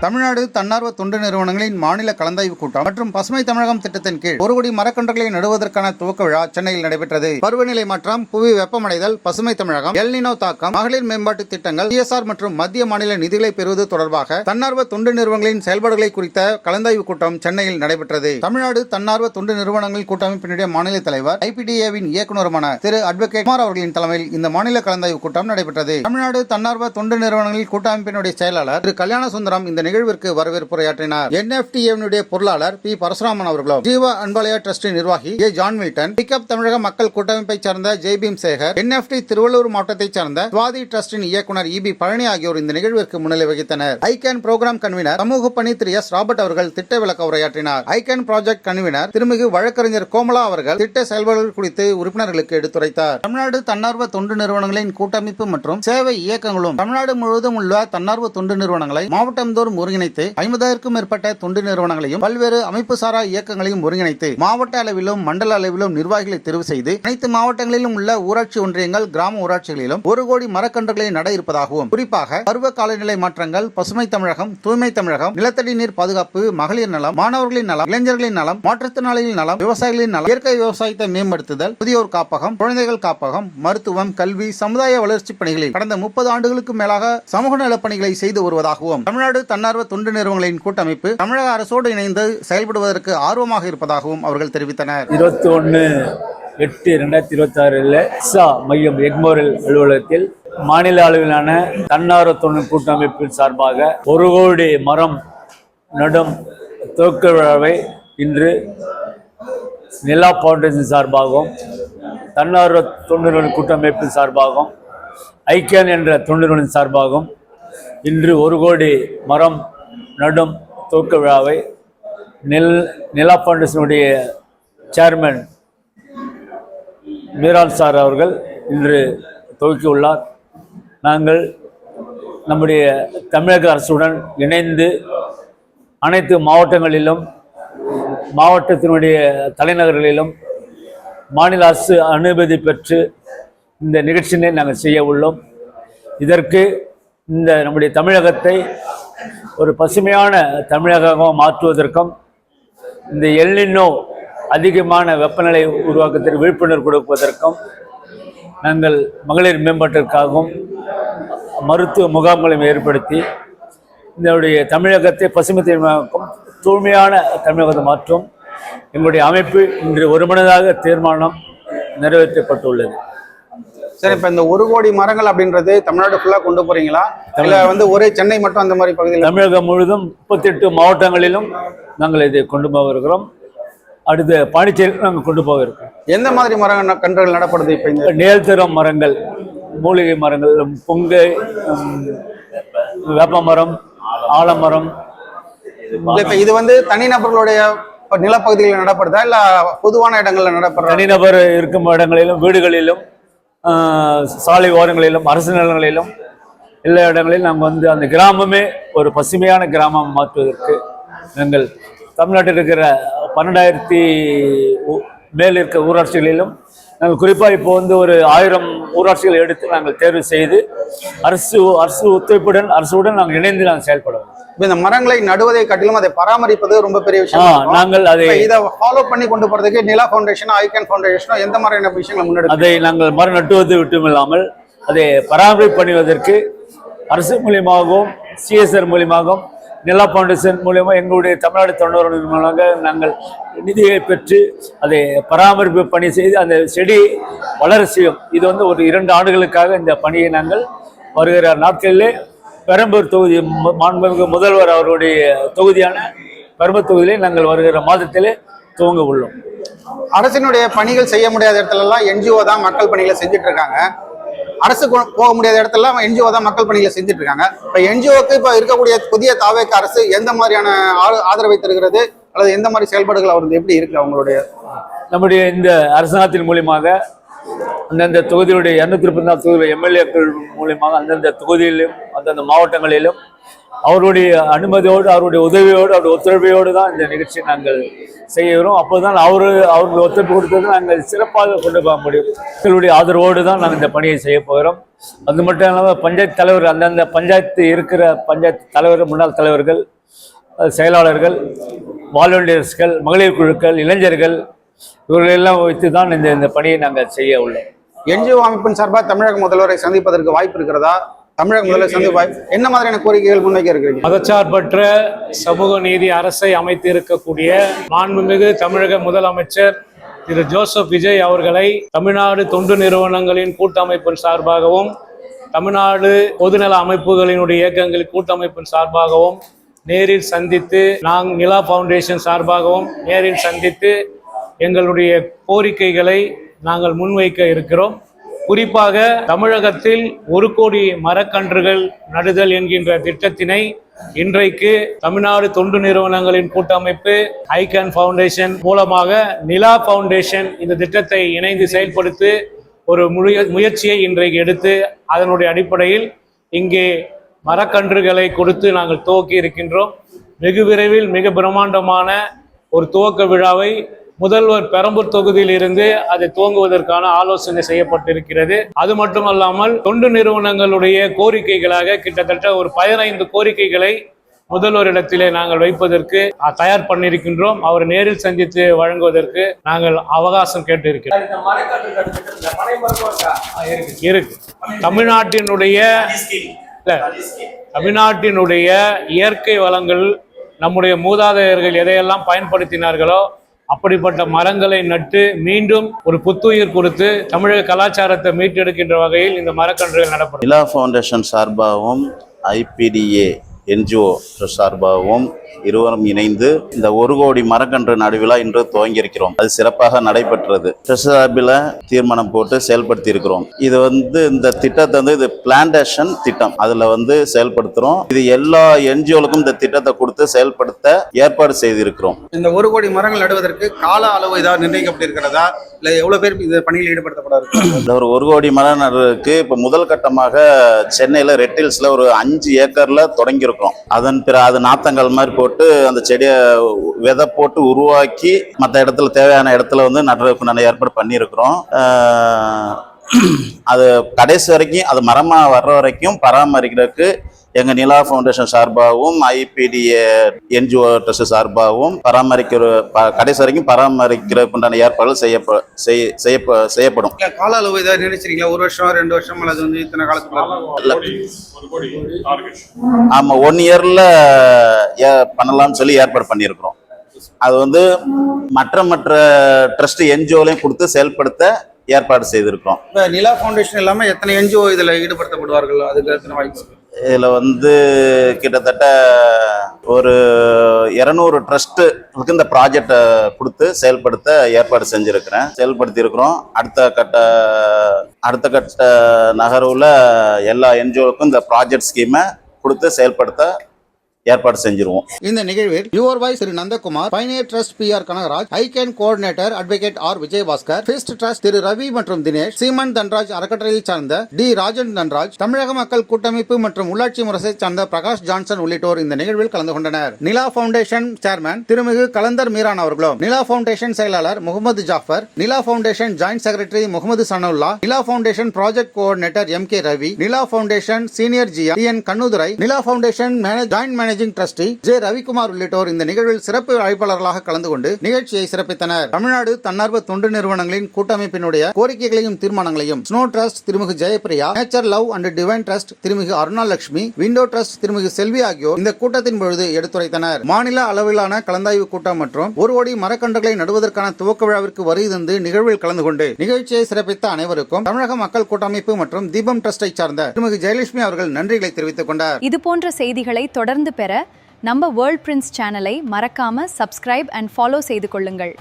தமிழ்நாடு தன்னார்வ தொண்டு நிறுவனங்களின் மாநில கலந்தாய்வு கூட்டம் மற்றும் பசுமை தமிழகம் திட்டத்தின் கீழ் 1 கோடி மரக்கன்றுகளை நடுவதற்கான துவக்க விழா சென்னையில் நடைபெற்றது. பருவநிலை மாற்றம், புவி வெப்பமடைதல், பசுமை தமிழகம், எல் நினோ தாக்கம், மகளிர் மேம்பாட்டு திட்டங்கள், CSR மற்றும் மத்திய மாநில நிதிகளை பெறுவது தொடர்பாக தன்னார்வ தொண்டு நிறுவனங்களின் செயல்பாடுகளை குறித்த கலந்தாய்வு கூட்டம் சென்னையில் நடைபெற்றது. தமிழ்நாடு தன்னார்வ தொண்டு நிறுவனங்கள் கூட்டமைப்பினுடைய மாநில தலைவர் IPDA-வின் இயக்குநருமான திரு அட்வொகேட் குமார் அவர்களின் தலைமையில் இந்த மாநில கலந்தாய்வு கூட்டம் நடைபெற்றது. தமிழ்நாடு தன்னார்வ தொண்டு நிறுவனங்களின் கூட்டமைப்பினுடைய செயலாளர் திரு கல்யாண சுந்தரம் இந்த நிகழ்விற்கு வரவேற்புரையாற்றினார். NFTA-வினுடைய பொருளாளர் P. பரசுராமன் அவர்களும், ஜீவா அன்பாலயா ட்ரஸ்ட் நிர்வாகி A. ஜான் மில்டன், பிக்கப் தமிழக மக்கள் கூட்டமைப்பைச் சார்ந்த ஜெய்பீம் சேகர், NFT திருவள்ளூர் மாவட்டத்தைச் சார்ந்த சுவாதி ட்ரஸ்டின் இயக்குனர் EB பழனி ஆகியோர் இந்த நிகழ்விற்கு முன்னிலை வகித்தனர். ஐகேன் புரோகிராம் கன்வீனர் சமூக பணி திரு S. ராபர்ட் அவர்கள் திட்ட விளக்க உரையாற்றினார். ஐகேன் ப்ராஜெக்ட் கன்வீனர் திருமிகு வழக்கறிஞர் கோமலா அவர்கள் திட்ட செயல்பாடுகள் குறித்து உறுப்பினர்களுக்கு எடுத்துரைத்தார். தமிழ்நாடு தன்னார்வ தொண்டு நிறுவனங்களின் கூட்டமைப்பு மற்றும் சேவை இயக்கங்களும் தமிழ்நாடு முழுவதும் உள்ள தன்னார்வ தொண்டு நிறுவனங்களை மாவட்டந்தோறும் ஒருங்கிணைத்து 50க்கும் மேற்பட்ட தொண்டு நிறுவனங்களையும் பல்வேறு அமைப்பு சாரா இயக்கங்களையும் ஒருங்கிணைத்து மாவட்ட அளவிலும் மண்டல அளவிலும் நிர்வாகிகளை தெரிவு செய்து அனைத்து மாவட்டங்களிலும் உள்ள ஊராட்சி ஒன்றியங்கள், கிராம ஊராட்சிகளிலும் 1 கோடி மரக்கன்றுகளை நட இருப்பதாகவும், குறிப்பாக பருவ காலநிலை மாற்றங்கள், பசுமை தமிழகம், தூய்மை தமிழகம், நிலத்தடி நீர் பாதுகாப்பு, மகளிர் நலம், மாணவர்களின் நலம், இளைஞர்களின் நலம், மாற்றுத்திறனாளிகளின் நலம், விவசாயிகளின் நலம், இயற்கை விவசாயத்தை மேம்படுத்துதல், முதியோர் காப்பகம், குழந்தைகள் காப்பகம், மருத்துவம், கல்வி, சமுதாய வளர்ச்சி பணிகளில் கடந்த 30 ஆண்டுகளுக்கு மேலாக சமூக நலப் பணிகளை செய்து வருவதாகவும், தமிழ்நாடு தன்னார்வ தொண்டு நிறுவனங்களின் கூட்டமைப்பு தமிழக அரசோடு இணைந்து செயல்படுவதற்கு ஆர்வமாக இருப்பதாகவும் அவர்கள் தெரிவித்தனர். 21/8/2026 மையம் எக்மோரில் அலுவலகத்தில் மாநில அளவிலான தன்னார்வ தொண்டு கூட்டமைப்பின் சார்பாக 1 கோடி மரம் நடும் துவக்க விழாவை இன்று நிலா பவுண்டேஷன் சார்பாகவும், தன்னார்வ தொண்டு நிறுவன கூட்டமைப்பின் சார்பாகவும், ஐக்கியன் என்ற தொண்டு நிறுவனம் சார்பாகவும் இன்று 1 கோடி மரம் நடும் துவக்க விழாவை நிலா பவுண்டேஷனுடைய சேர்மன் மீரான் சார் அவர்கள் இன்று துவக்கியுள்ளார். நாங்கள் நம்முடைய தமிழக அரசுடன் இணைந்து அனைத்து மாவட்டங்களிலும், மாவட்டத்தினுடைய தலைநகர்களிலும் மாநில அரசு அனுமதி பெற்று இந்த நிகழ்ச்சியினை நாங்கள் செய்ய உள்ளோம். இதற்கு இந்த நம்முடைய தமிழகத்தை ஒரு பசுமையான தமிழகமாக மாற்றுவதற்கும், இந்த எல் நினோ அதிகமான வெப்பநிலை உருவாக்கத்திற்கு விழிப்புணர்வு கொடுப்பதற்கும், நாங்கள் மகளிர் மேம்பாட்டிற்காகவும் மருத்துவ முகாம்களையும் ஏற்படுத்தி இதனுடைய தமிழகத்தை பசுமை தமிழகம், தூய்மையான தமிழகத்தை மாற்றும் எங்களுடைய அமைப்பு இன்று ஒருமனதாக தீர்மானம் நிறைவேற்றப்பட்டுள்ளது. சரி, இப்போ இந்த 1 கோடி மரங்கள் அப்படின்றது தமிழ்நாடு ஃபுல்லாக கொண்டு போறீங்களா, இல்லை ஒரே சென்னை மட்டும் அந்த மாதிரி பகுதியில்? தமிழகம் முழுவதும் 38 மாவட்டங்களிலும் நாங்கள் இதை கொண்டு போக இருக்கிறோம். அடுத்த பாண்டிச்சேரியில் நாங்கள் கொண்டு போக இருக்கோம். எந்த மாதிரி கன்றுகள் நடப்படுது? இப்போ இந்த நேல்தரம் மரங்கள், மூலிகை மரங்கள், பொங்கை, வேப்ப மரம், ஆலமரம். இப்போ இது தனிநபர்களுடைய நிலப்பகுதிகளில் நடப்படுதா, இல்லை பொதுவான இடங்களில் நடப்படுறா? தனிநபர் இருக்கும் இடங்களிலும், வீடுகளிலும், சாலை ஓரங்களிலும், அரசு நிலங்களிலும், எல்லா இடங்களிலும் நாங்கள் அந்த கிராமமே ஒரு பசுமையான கிராமம் மாற்றுவதற்கு நாங்கள் தமிழ்நாட்டில் இருக்கிற 12,000 மேல் இருக்க ஊராட்சிகளிலும் நாங்கள் குறிப்பாக இப்போ ஒரு 1000 ஊராட்சிகளை எடுத்து நாங்கள் தேர்வு செய்து அரசு ஒத்துழைப்புடன், அரசுடன் நாங்கள் இணைந்து நாங்கள் செயல்படுவோம். இந்த மரங்களை நடுவதை காட்டிலும் அதை பராமரிப்பது ரொம்ப பெரிய விஷயம். நாங்கள் அதை ஃபாலோ பண்ணி கொண்டு போறதுக்கு நிலா ஃபவுண்டேஷனோ, ஐகேன் ஃபவுண்டேஷனோ எந்த மாதிரியான விஷயங்களை முன்னெடுத்து அதை நாங்கள் மரம் நட்டுவது விட்டுமில்லாமல் அதை பராமரிப்பு பண்ணுவதற்கு அரசு மூலியமாகவும், CSR மூலியமாகவும், நிலா ஃபவுண்டேஷன் மூலியமாக எங்களுடைய தமிழ்நாடு தொண்டர் மூலமாக நாங்கள் நிதியை பெற்று அதை பராமரிப்பு பணி செய்து அந்த செடி வளர செய்யும். இது ஒரு 2 ஆண்டுகளுக்காக இந்த பணியை நாங்கள் வருகிற நாட்களிலே பெரம்பூர் தொகுதி மாண்புமிகு முதல்வர் அவருடைய தொகுதியான பெரம்பூர் தொகுதியிலே நாங்கள் வருகிற மாதத்திலே துவங்க உள்ளோம். அரசினுடைய பணிகள் செய்ய முடியாத இடத்துலலாம் NGO தான் மக்கள் பணிகளை செஞ்சுட்டு இருக்காங்க. அரசு போக முடியாத இடத்துல NGO தான் மக்கள் பணிகளை செஞ்சுட்டு இருக்காங்க. இப்போ NGOக்கு இப்போ இருக்கக்கூடிய புதிய தாவேக்கு அரசு எந்த மாதிரியான ஆதரவை தருகிறது, அல்லது எந்த மாதிரி செயல்பாடுகள் அவருக்கு எப்படி இருக்கு? அவங்களுடைய நம்முடைய இந்த அரசாங்கத்தின் மூலியமாக அந்தந்த தொகுதியுடைய 234 தொகுதியில் MLAக்கள் மூலியமாக அந்தந்த தொகுதியிலும், அந்தந்த மாவட்டங்களிலும் அவருடைய அனுமதியோடு, அவருடைய உதவியோடு, அவருடைய ஒத்துழைப்போடு தான் இந்த நிகழ்ச்சியை நாங்கள் செய்கிறோம். அப்போதுதான் அவர்கள் ஒத்துழைப்பு கொடுத்தது நாங்கள் சிறப்பாக கொண்டு போக முடியும். எங்களுடைய ஆதரவோடு தான் நாங்கள் இந்த பணியை செய்ய போகிறோம். அது மட்டும் இல்லாமல் பஞ்சாயத்து தலைவர், அந்தந்த பஞ்சாயத்து இருக்கிற பஞ்சாயத்து தலைவர், முன்னாள் தலைவர்கள், செயலாளர்கள், வாலண்டியர்ஸ்கள், மகளிர் குழுக்கள், இளைஞர்கள், இவர்களெல்லாம் வைத்து தான் இந்த பணியை நாங்கள் செய்ய உள்ளோம். என்ஜிஓ அமைப்பின் சார்பாக தமிழக முதல்வரை சந்திப்பதற்கு வாய்ப்பு இருக்கிறதா? தமிழக முதல்வர் சந்திப்பு வாய்ப்பு என்ன மாதிரியான கோரிக்கைகள் முன்வைக்க இருக்கிறீங்க? மதச்சார்பற்ற சமூக நீதி அரசை அமைத்து இருக்கக்கூடிய மாண்புமிகு தமிழக முதலமைச்சர் திரு ஜோசப் விஜய் அவர்களை தமிழ்நாடு தொண்டு நிறுவனங்களின் கூட்டமைப்பின் சார்பாகவும், தமிழ்நாடு பொதுநல அமைப்புகளினுடைய இயக்கங்களின் கூட்டமைப்பின் சார்பாகவும் நேரில் சந்தித்து, நிலா ஃபவுண்டேஷன் சார்பாகவும் நேரில் சந்தித்து எங்களுடைய கோரிக்கைகளை நாங்கள் முன்வைக்க இருக்கிறோம். குறிப்பாக தமிழகத்தில் 1 கோடி மரக்கன்றுகள் நடுதல் என்கின்ற திட்டத்தினை இன்றைக்கு தமிழ்நாடு தொண்டு நிறுவனங்களின் கூட்டமைப்பு, ஐகான் ஃபவுண்டேஷன் மூலமாக நிலா ஃபவுண்டேஷன் இந்த திட்டத்தை இணைந்து செயல்படுத்தி ஒரு முயற்சியை இன்றைக்கு எடுத்து, அதனுடைய அடிப்படையில் இங்கே மரக்கன்றுகளை கொடுத்து நாங்கள் துவக்கி இருக்கின்றோம். வெகு விரைவில் மிக பிரம்மாண்டமான ஒரு துவக்க விழாவை முதல்வர் பெரம்பூர் தொகுதியில் இருந்து அதை துவங்குவதற்கான ஆலோசனை செய்யப்பட்டிருக்கிறது. அது மட்டுமல்லாமல் தொண்டு நிறுவனங்களுடைய கோரிக்கைகளாக கிட்டத்தட்ட ஒரு 15 கோரிக்கைகளை முதல்வரிடத்திலே நாங்கள் வைப்பதற்கு தயார் பண்ணியிருக்கின்றோம். அவர் நேரில் சந்தித்து வழங்குவதற்கு நாங்கள் அவகாசம் கேட்டிருக்கிறோம். இருக்கு தமிழ்நாட்டினுடைய இயற்கை வளங்கள், நம்முடைய மூதாதையர்கள் எதையெல்லாம் பயன்படுத்தினார்களோ அப்படிப்பட்ட மரங்களை நட்டு மீண்டும் ஒரு புத்துயிர் கொடுத்து தமிழக கலாச்சாரத்தை மீட்டெடுக்கின்ற வகையில் இந்த மரக்கன்றுகள் நடப்படும். நிலா ஃபவுண்டேஷன் சார்பாகவும் IPDA NGO சார்பாகவும் இருவரும் இணைந்து இந்த 1 கோடி மரக்கன்று நடுவிழா இன்று துவங்கியிருக்கிறோம். அது சிறப்பாக நடைபெற்றது. சார்பில் தீர்மானம் போட்டு செயல்படுத்தி இருக்கிறோம். இது இந்த திட்டத்தை இது பிளான்டேஷன் திட்டம், அதில் செயல்படுத்துகிறோம். இது எல்லா NGOகளுக்கும் இந்த திட்டத்தை கொடுத்து செயல்படுத்த ஏற்பாடு செய்திருக்கிறோம். இந்த 1 கோடி மரங்கள் நடுவதற்கு கால அளவு ஏதாவது நிர்ணயிக்கப்பட்டிருக்கிறதா? இல்லை எவ்வளவு பேர் இந்த பணியில் ஈடுபடுத்தப்படாது? இந்த ஒரு 1 கோடி மரம் நடுறதுக்கு இப்போ முதல் கட்டமாக சென்னையில் ரெட் ஹில்ஸில் ஒரு 5 ஏக்கர்ல தொடங்கியிருக்கிறோம். அதன் பிறகு அது நாத்தங்கள் மாதிரி போட்டு அந்த செடியை விதை போட்டு உருவாக்கி மற்ற இடத்துல தேவையான இடத்துல நடுறதுக்கு ஏற்பாடு பண்ணியிருக்கிறோம். அது கடைசி வரைக்கும் அது மரமாக வர்ற வரைக்கும் பராமரிக்கிறதுக்கு எங்கள் நிலா ஃபவுண்டேஷன் சார்பாகவும் IPDA NGO ட்ரஸ்ட் சார்பாகவும் கடைசி வரைக்கும் பராமரிக்கிறதுக்குண்டான ஏற்பாடுகள் செய்யப்படும். கால அளவு ஏதாவது நினைச்சிருக்கீங்களா? 1 வருஷம் 2 வருஷம் அல்லது இத்தனை காலத்துக்கு? ஆமாம், 1 இயர்ல பண்ணலாம்னு சொல்லி ஏற்பாடு பண்ணியிருக்கிறோம். அது மற்ற ட்ரஸ்ட் NGOலையும் கொடுத்து செயல்படுத்த ஏற்பாடு செய்திருக்கிறோம். நிலா ஃபவுண்டேஷன் இல்லாம எத்தனை NGO இதுல ஈடுபடுத்தப்படுவார்கள்? அதுக்கு எத்தனை வாய்ப்பு? இதில் கிட்டத்தட்ட ஒரு 200 ட்ரஸ்ட்டுக்கு இந்த ப்ராஜெக்டை கொடுத்து செயல்படுத்த ஏற்பாடு செயல்படுத்தி இருக்கிறோம். அடுத்த கட்ட நகர்வில் எல்லா NGOவுக்கும் இந்த ப்ராஜெக்ட் ஸ்கீமை கொடுத்து செயல்படுத்த ஏற்பாடு செஞ்சிருவோம். இந்த நிகழ்வில் யுவர் வாய்ஸ் திரு Nandakumar, pioneer trust PR Kanagaraj, ICAN coordinator advocate R Vijayabaskar, first trust திரு ரவி மற்றும் தினேஷ், சீமன் தன்ராஜ் அறக்கட்டளையை சார்ந்த D ராஜன் தன்ராஜ், தமிழக மக்கள் கூட்டமைப்பு மற்றும் உள்ளாட்சி முரசை சார்ந்த பிரகாஷ் ஜான்சன் உள்ளிட்டோர் இந்த நிகழ்வில் கலந்து கொண்டனர். நிலா ஃபவுண்டேஷன் சேர்மன் திருமிகு கலந்தர் மீரான் அவர்களும், நிலா ஃபவுண்டேஷன் செயலாளர் Mohammed Jafar, Nila foundation joint secretary Mohammed Sanaullah, Nila foundation project coordinator MK Ravi, Nila foundation senior GM TN Kannudurai, Nila foundation joint managing trustee J Ravikumar உள்ளிட்டோர் இந்த நிகழ்வில் சிறப்பு அழைப்பாளர்களாக கலந்து கொண்டு நிகழ்ச்சியை சிறப்பித்தனர். தமிழ்நாடு தன்னார்வ தொண்டு நிறுவனங்களின் கூட்டமைப்பினுடைய கோரிக்கைகளையும் தீர்மானங்களையும் ஸ்னோ ட்ரஸ்ட் திருமிகு Jayapriya, nature love and divine trust திருமிகு அருணாலட்சுமி, விண்டோ ட்ரஸ்ட் திருமிகு செல்வி ஆகியோர் இந்த கூட்டத்தின் பொழுது எடுத்துரைத்தனர். மாநில அளவிலான கலந்தாய்வு கூட்டம் மற்றும் 1 கோடி மரக்கன்றுகளை நடுவதற்கான துவக்க விழாவிற்கு வருகை தந்து நிகழ்வில் கலந்து கொண்டு நிகழ்ச்சியை சிறப்பித்த அனைவருக்கும் தமிழக மக்கள் கூட்டமைப்பு மற்றும் தீபம் ட்ரஸ்டை சார்ந்த திருமிகு ஜெயலட்சுமி அவர்கள் நன்றிகளை தெரிவித்துக் கொண்டார். இதுபோன்ற செய்திகளை தொடர்ந்து பெற நம்ம வேர்ல்ட் பிரின்ஸ் சேனலை மறக்காம சப்ஸ்கிரைப் அண்ட் ஃபாலோ செய்து கொள்ளுங்கள்.